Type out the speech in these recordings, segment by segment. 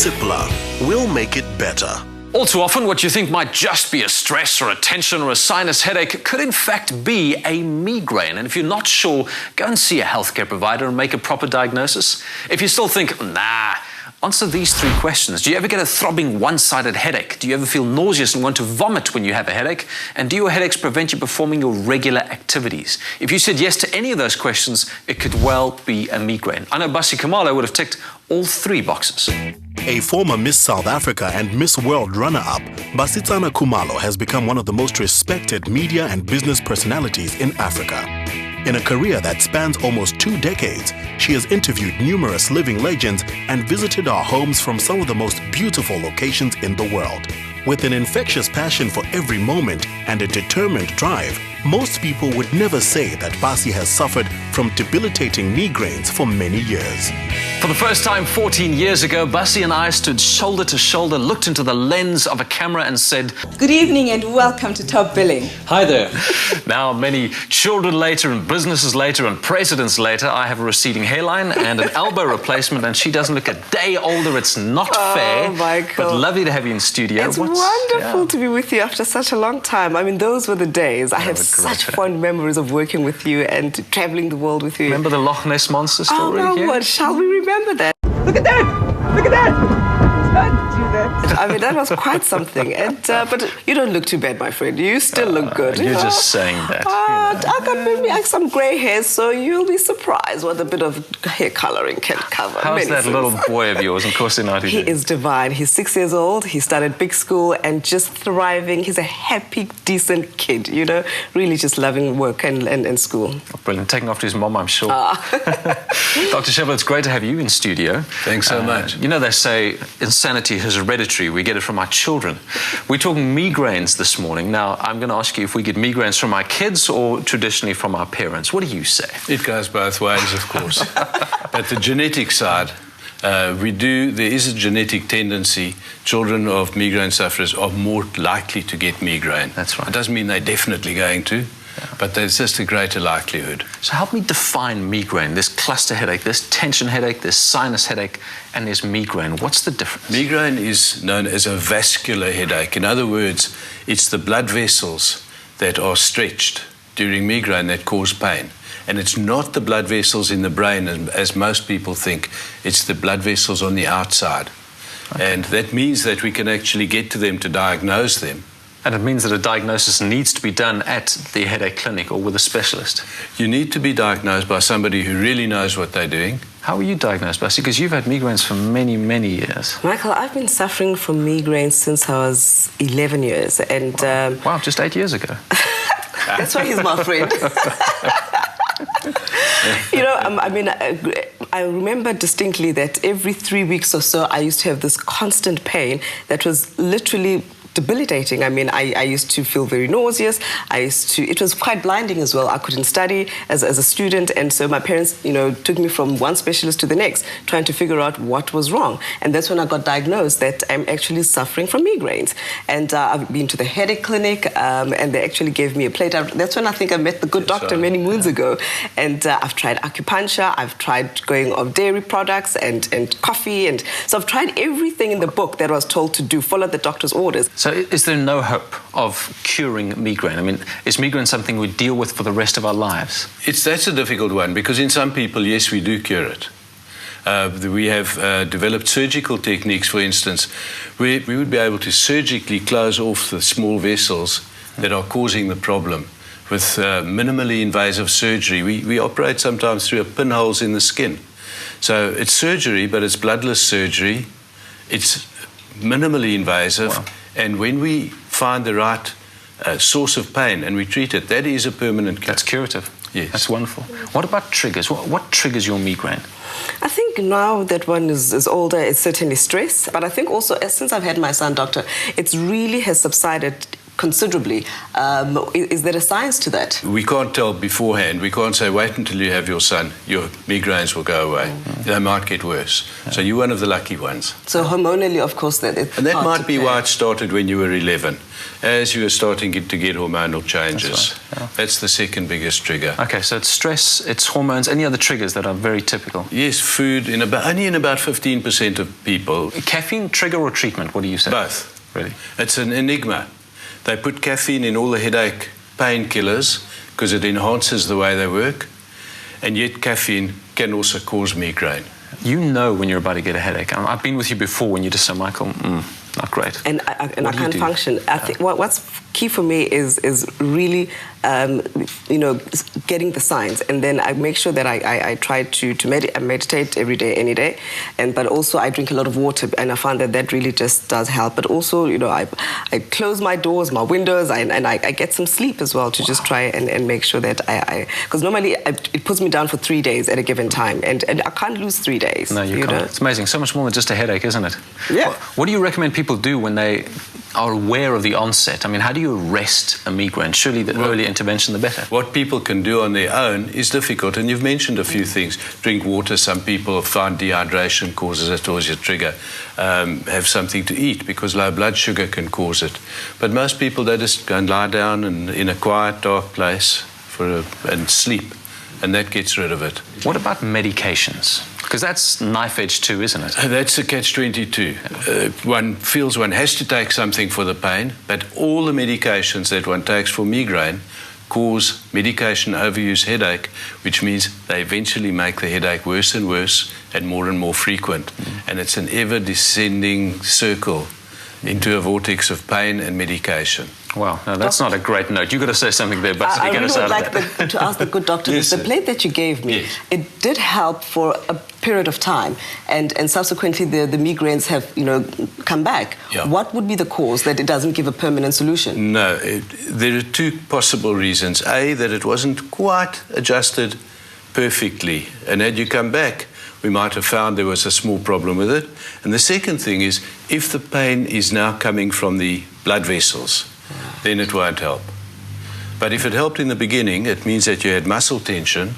Cipla. We'll make it better. All too often, what you think might just be a stress or a tension or a sinus headache could in fact be a migraine. And if you're not sure, go and see a healthcare provider and make a proper diagnosis. If you still think, nah, answer these 3 questions. Do you ever get a throbbing one-sided headache? Do you ever feel nauseous and want to vomit when you have a headache? And do your headaches prevent you performing your regular activities? If you said yes to any of those questions, it could well be a migraine. I know Basetsana Kumalo would have ticked all 3 boxes. A former Miss South Africa and Miss World runner-up, Basetsana Kumalo has become one of the most respected media and business personalities in Africa. In a career that spans almost 2 decades, she has interviewed numerous living legends and visited our homes from some of the most beautiful locations in the world. With an infectious passion for every moment and a determined drive, most people would never say that Basi has suffered from debilitating migraines for many years. For the first time 14 years ago, Basi and I stood shoulder to shoulder, looked into the lens of a camera and said, "Good evening and welcome to Top Billing." Hi there. Now, many children later and businesses later and presidents later, I have a receding hairline and an elbow replacement, and she doesn't look a day older. It's not fair. Michael. But lovely to have you in studio. It's wonderful to be with you after such a long time. I mean, those were the days. I have such fond memories of working with you and traveling the world with you. Remember the Loch Ness Monster story? Oh, my word. Shall we remember that? Look at that! Look at that! Don't do that. I mean, that was quite something. And but you don't look too bad, my friend. You still look good. You're just saying that. I got maybe some grey hairs, so you'll be surprised what a bit of hair colouring can cover. How's that little boy of yours? Of course, He is divine. He's 6 years old. He started big school and just thriving. He's a happy, decent kid, you know, really just loving work and school. Oh, brilliant. Taking after his mom, I'm sure. Dr. Shevler, it's great to have you in studio. Thanks so much. You know, they say insanity is hereditary. We get it from our children. We're talking migraines this morning. Now, I'm going to ask you if we get migraines from our kids or traditionally from our parents. What do you say? It goes both ways, of course. But the genetic side, there is a genetic tendency. Children of migraine sufferers are more likely to get migraine. That's right. It doesn't mean they're definitely going to, but there's just a greater likelihood. So help me define migraine. There's cluster headache, there's tension headache, there's sinus headache, and there's migraine. What's the difference? Migraine is known as a vascular headache. In other words, it's the blood vessels that are stretched during migraine that cause pain. And it's not the blood vessels in the brain, as most people think. It's the blood vessels on the outside. Okay. And that means that we can actually get to them to diagnose them. And it means that a diagnosis needs to be done at the headache clinic or with a specialist. You need to be diagnosed by somebody who really knows what they're doing. How were you diagnosed, Basi? Because you've had migraines for many, many years. Michael, I've been suffering from migraines since I was 11 years. And wow, just 8 years ago. That's why he's my friend. You know, I remember distinctly that every 3 weeks or so, I used to have this constant pain that was literally debilitating. I mean, I used to feel very nauseous. It was quite blinding as well. I couldn't study as a student, and so my parents, you know, took me from one specialist to the next, trying to figure out what was wrong. And that's when I got diagnosed that I'm actually suffering from migraines. And I've been to the headache clinic, and they actually gave me a plate. That's when I think I met the good doctor many moons ago. And I've tried acupuncture, I've tried going off dairy products and coffee, and so I've tried everything in the book that I was told to do, follow the doctor's orders. So is there no hope of curing migraine? I mean, is migraine something we deal with for the rest of our lives? That's a difficult one, because in some people, yes, we do cure it. We have developed surgical techniques, for instance, where we would be able to surgically close off the small vessels that are causing the problem with minimally invasive surgery. We operate sometimes through pinholes in the skin. So it's surgery, but it's bloodless surgery. It's minimally invasive. Wow. And when we find the right source of pain and we treat it, that is a permanent cure. That's curative. Yes. That's wonderful. What about triggers? What triggers your migraine? I think now that one is older, it's certainly stress. But I think also, since I've had my son, doctor, it really has subsided considerably. Is there a science to that? We can't tell beforehand. We can't say, wait until you have your son, your migraines will go away. They might get worse. So you're one of the lucky ones. So hormonally, of course, that it's And that hard might to be play. why it started when you were 11. As you were starting to get hormonal changes. That's the second biggest trigger. Okay, so it's stress, it's hormones, any other triggers that are very typical? Yes, food, only in about 15% of people. Caffeine, trigger or treatment? What do you say? Both. Really? It's an enigma. They put caffeine in all the headache painkillers because it enhances the way they work, and yet caffeine can also cause migraine. You know when you're about to get a headache. I've been with you before when you just say, Michael, not great. And I What do you can't do? function. I think what's key for me is really, getting the signs, and then I make sure that I try to meditate every day, any day, but also I drink a lot of water, and I find that really just does help. But also, I close my doors, my windows, and I get some sleep as well to just try and make sure that because normally it puts me down for 3 days at a given time, and I can't lose 3 days. No, you can't. It's amazing. So much more than just a headache, isn't it? Yeah. What do you recommend people do when they are aware of the onset? I mean, how do you arrest a migraine? Surely the earlier intervention, the better. What people can do on their own is difficult, and you've mentioned a few things. Drink water. Some people find dehydration causes it, or is a trigger. Have something to eat, because low blood sugar can cause it. But most people, they just go and lie down in a quiet, dark place and sleep, and that gets rid of it. What about medications? Because that's knife edge too, isn't it? That's a catch-22. One feels one has to take something for the pain, but all the medications that one takes for migraine cause medication overuse headache, which means they eventually make the headache worse and worse and more frequent. And it's an ever-descending circle into a vortex of pain and medication. Wow, no, that's not a great note. You've got to say something there, but I to get really us would out like of that. to ask the good doctor, Yes, the sir. plate that you gave me, Yes. it did help for a period of time, and subsequently the migraines have come back. Yeah. What would be the cause that it doesn't give a permanent solution? No, there are two possible reasons. A, that it wasn't quite adjusted perfectly, and had you come back, we might have found there was a small problem with it. And the second thing is, if the pain is now coming from the blood vessels, then it won't help. But if it helped in the beginning, it means that you had muscle tension,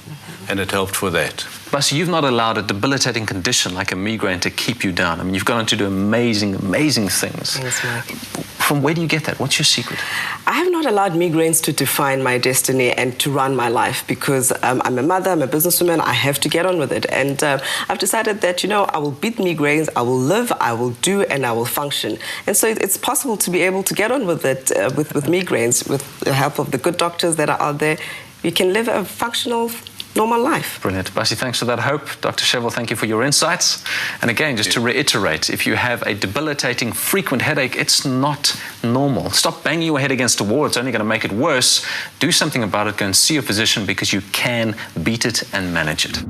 and it helped for that. But you've not allowed a debilitating condition like a migraine to keep you down. I mean, you've gone on to do amazing, amazing things. Thanks, Mike. From where do you get that? What's your secret? I have not allowed migraines to define my destiny and to run my life, because I'm a mother, I'm a businesswoman, I have to get on with it. And I've decided that, I will beat migraines, I will live, I will do, and I will function. And so it's possible to be able to get on with it, with migraines, with the help of the good doctors that are out there. You can live a functional, normal life. Brilliant. Basi, thanks for that hope. Dr. Shevel, thank you for your insights. And again, just to reiterate, if you have a debilitating, frequent headache, it's not normal. Stop banging your head against a wall. It's only going to make it worse. Do something about it. Go and see a physician, because you can beat it and manage it.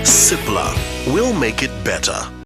Cipla will make it better.